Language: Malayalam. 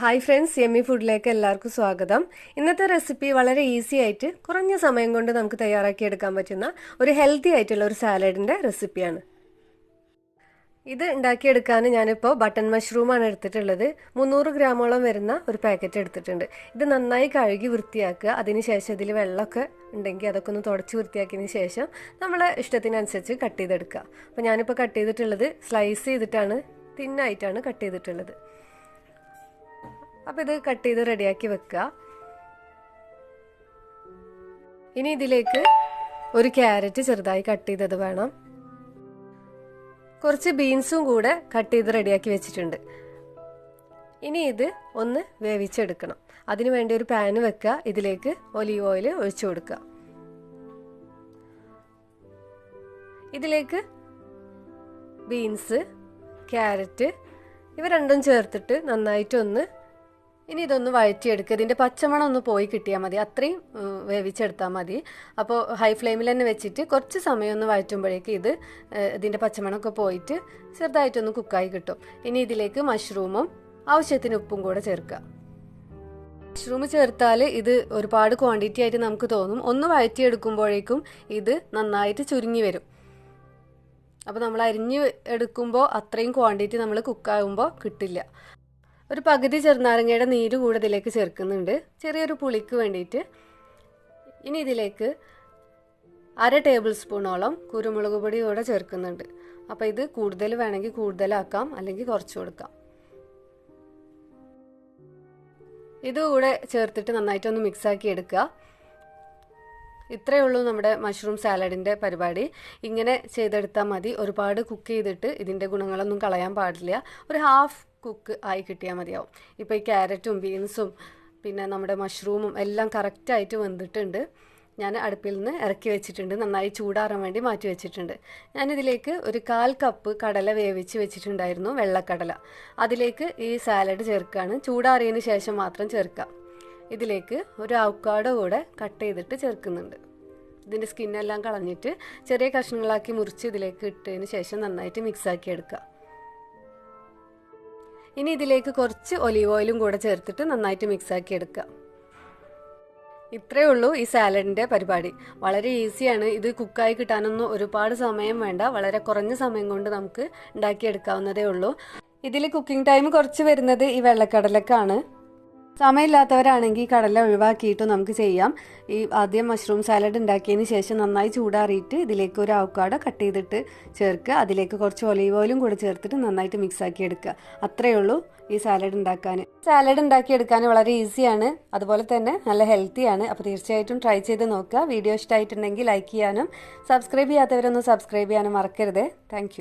ഹായ് ഫ്രണ്ട്സ്, യമ്മി ഫുഡിലേക്ക് എല്ലാവർക്കും സ്വാഗതം. ഇന്നത്തെ റെസിപ്പി വളരെ ഈസി ആയിട്ട് കുറഞ്ഞ സമയം കൊണ്ട് നമുക്ക് തയ്യാറാക്കി എടുക്കാൻ പറ്റുന്ന ഒരു ഹെൽത്തി ആയിട്ടുള്ള ഒരു സാലഡിൻ്റെ റെസിപ്പിയാണ്. ഇത് ഉണ്ടാക്കിയെടുക്കാൻ ഞാനിപ്പോൾ ബട്ടൺ മഷ്റൂമാണ് എടുത്തിട്ടുള്ളത്. 300 ഗ്രാമോളം വരുന്ന ഒരു പാക്കറ്റ് എടുത്തിട്ടുണ്ട്. ഇത് നന്നായി കഴുകി വൃത്തിയാക്കുക. അതിനുശേഷം ഇതിൽ വെള്ളമൊക്കെ ഉണ്ടെങ്കിൽ അതൊക്കെ ഒന്ന് തുടച്ച് വൃത്തിയാക്കിയതിന് ശേഷം നമ്മളെ ഇഷ്ടത്തിനനുസരിച്ച് കട്ട് ചെയ്തെടുക്കുക. അപ്പോൾ ഞാനിപ്പോൾ കട്ട് ചെയ്തിട്ടുള്ളത് സ്ലൈസ് ചെയ്തിട്ടാണ്, തിന്നായിട്ടാണ് കട്ട് ചെയ്തിട്ടുള്ളത്. അപ്പോൾ ഇത് കട്ട് ചെയ്ത് റെഡിയാക്കി വെക്കുക. ഇനി ഇതിലേക്ക് ഒരു ക്യാരറ്റ് ചെറുതായി കട്ട് ചെയ്തത് വേണം. കുറച്ച് ബീൻസും കൂടെ കട്ട് ചെയ്ത് റെഡിയാക്കി വെച്ചിട്ടുണ്ട്. ഇനി ഇത് ഒന്ന് വേവിച്ചെടുക്കണം. അതിനു വേണ്ടി ഒരു പാന് വെക്കുക. ഇതിലേക്ക് ഒലീവ് ഓയിൽ ഒഴിച്ചു കൊടുക്കുക. ഇതിലേക്ക് ബീൻസ്, ക്യാരറ്റ് ഇവ രണ്ടും ചേർത്തിട്ട് നന്നായിട്ടൊന്ന് ഇനി ഇതൊന്ന് വഴറ്റിയെടുക്കുക. ഇതിൻ്റെ പച്ചമണം ഒന്ന് പോയി കിട്ടിയാൽ മതി, അത്രയും വേവിച്ചെടുത്താൽ മതി. അപ്പോൾ ഹൈ ഫ്ലെയിമിൽ തന്നെ വെച്ചിട്ട് കുറച്ച് സമയം ഒന്ന് വഴറ്റുമ്പോഴേക്ക് ഇതിൻ്റെ പച്ചമണമൊക്കെ പോയിട്ട് ചെറുതായിട്ടൊന്ന് കുക്കായി കിട്ടും. ഇനി ഇതിലേക്ക് മഷ്റൂമും ആവശ്യത്തിന് ഉപ്പും കൂടെ ചേർക്കുക. മഷ്റൂം ചേർത്താൽ ഇത് ഒരുപാട് ക്വാണ്ടിറ്റി ആയിട്ട് നമുക്ക് തോന്നും. ഒന്ന് വഴറ്റിയെടുക്കുമ്പോഴേക്കും ഇത് നന്നായിട്ട് ചുരുങ്ങി വരും. അപ്പോൾ നമ്മൾ അരിഞ്ഞ് എടുക്കുമ്പോൾ അത്രയും ക്വാണ്ടിറ്റി നമ്മൾ കുക്കാകുമ്പോൾ കിട്ടില്ല. ഒരു പകുതി ചെറുനാരങ്ങയുടെ നീര് കൂടെ ഇതിലേക്ക് ചേർക്കുന്നുണ്ട്, ചെറിയൊരു പുളിക്ക് വേണ്ടിയിട്ട്. ഇനി ഇതിലേക്ക് 1/2 ടേബിൾ സ്പൂണോളം കുരുമുളക് പൊടി കൂടെ ചേർക്കുന്നുണ്ട്. അപ്പോൾ ഇത് കൂടുതൽ വേണമെങ്കിൽ കൂടുതലാക്കാം, അല്ലെങ്കിൽ കുറച്ച് കൊടുക്കാം. ഇതുകൂടെ ചേർത്തിട്ട് നന്നായിട്ടൊന്ന് മിക്സാക്കി എടുക്കുക. ഇത്രയേ ഉള്ളൂ നമ്മുടെ മഷ്റൂം സാലഡിൻ്റെ പരിപാടി. ഇങ്ങനെ ചെയ്തെടുത്താൽ മതി. ഒരുപാട് കുക്ക് ചെയ്തിട്ട് ഇതിൻ്റെ ഗുണങ്ങളൊന്നും കളയാൻ പാടില്ല. ഒരു ഹാഫ് കുക്ക് ആയി കിട്ടിയാൽ മതിയാവും. ഇപ്പോൾ ഈ ക്യാരറ്റും ബീൻസും പിന്നെ നമ്മുടെ മഷ്റൂമും എല്ലാം കറക്റ്റായിട്ട് വെന്തിട്ടുണ്ട്. ഞാൻ അടുപ്പിൽ നിന്ന് ഇറക്കി വെച്ചിട്ടുണ്ട്, നന്നായി ചൂടാറാൻ വേണ്ടി മാറ്റി വെച്ചിട്ടുണ്ട്. ഞാനിതിലേക്ക് ഒരു 1/4 കപ്പ് കടല വേവിച്ച് വെച്ചിട്ടുണ്ടായിരുന്നു, വെള്ളക്കടല. അതിലേക്ക് ഈ സാലഡ് ചേർക്കുകയാണ്. ചൂടാറിയതിന് ശേഷം മാത്രം ചേർക്കാം. ഇതിലേക്ക് ഒരു അവക്കാഡോ കൂടെ കട്ട് ചെയ്തിട്ട് ചേർക്കുന്നുണ്ട്. ഇതിൻ്റെ സ്കിന്നെല്ലാം കളഞ്ഞിട്ട് ചെറിയ കഷ്ണങ്ങളാക്കി മുറിച്ച് ഇതിലേക്ക് ഇട്ടതിന് ശേഷം നന്നായിട്ട് മിക്സാക്കി എടുക്കുക. ഇനി ഇതിലേക്ക് കുറച്ച് ഒലീവ് ഓയിലും കൂടെ ചേർത്തിട്ട് നന്നായിട്ട് മിക്സാക്കി എടുക്കുക. ഇത്രയേ ഉള്ളൂ ഈ സാലഡിൻ്റെ പരിപാടി. വളരെ ഈസിയാണ്. ഇത് കുക്കായി കിട്ടാനൊന്നും ഒരുപാട് സമയം വേണ്ട. വളരെ കുറഞ്ഞ സമയം കൊണ്ട് നമുക്ക് ഉണ്ടാക്കിയെടുക്കാവുന്നതേ ഉള്ളൂ. ഇതിൽ കുക്കിംഗ് ടൈം കുറച്ച് വരുന്നത് ഈ വെള്ളക്കടലക്കാണ്. സമയമില്ലാത്തവരാണെങ്കിൽ കടല ഒഴിവാക്കിയിട്ട് നമുക്ക് ചെയ്യാം. ഈ ആദ്യം മഷ്റൂം സാലഡ് ഉണ്ടാക്കിയതിന് ശേഷം നന്നായി ചൂടാറിയിട്ട് ഇതിലേക്ക് ഒരു അവക്കാഡോ കട്ട് ചെയ്തിട്ട് ചേർക്കുക. അതിലേക്ക് കുറച്ച് ഒലീവ് ഓയിലും കൂടെ ചേർത്തിട്ട് നന്നായിട്ട് മിക്സ് ആക്കി എടുക്കുക. അത്രയേ ഉള്ളൂ ഈ സാലഡ് ഉണ്ടാക്കാൻ. സാലഡ് ഉണ്ടാക്കിയെടുക്കാൻ വളരെ ഈസിയാണ്, അതുപോലെ തന്നെ നല്ല ഹെൽത്തിയാണ്. അപ്പോൾ തീർച്ചയായിട്ടും ട്രൈ ചെയ്ത് നോക്കുക. വീഡിയോ ഇഷ്ടമായിട്ടുണ്ടെങ്കിൽ ലൈക്ക് ചെയ്യാനും സബ്സ്ക്രൈബ് ചെയ്യാത്തവരൊന്നും സബ്സ്ക്രൈബ് ചെയ്യാനും മറക്കരുത്. താങ്ക്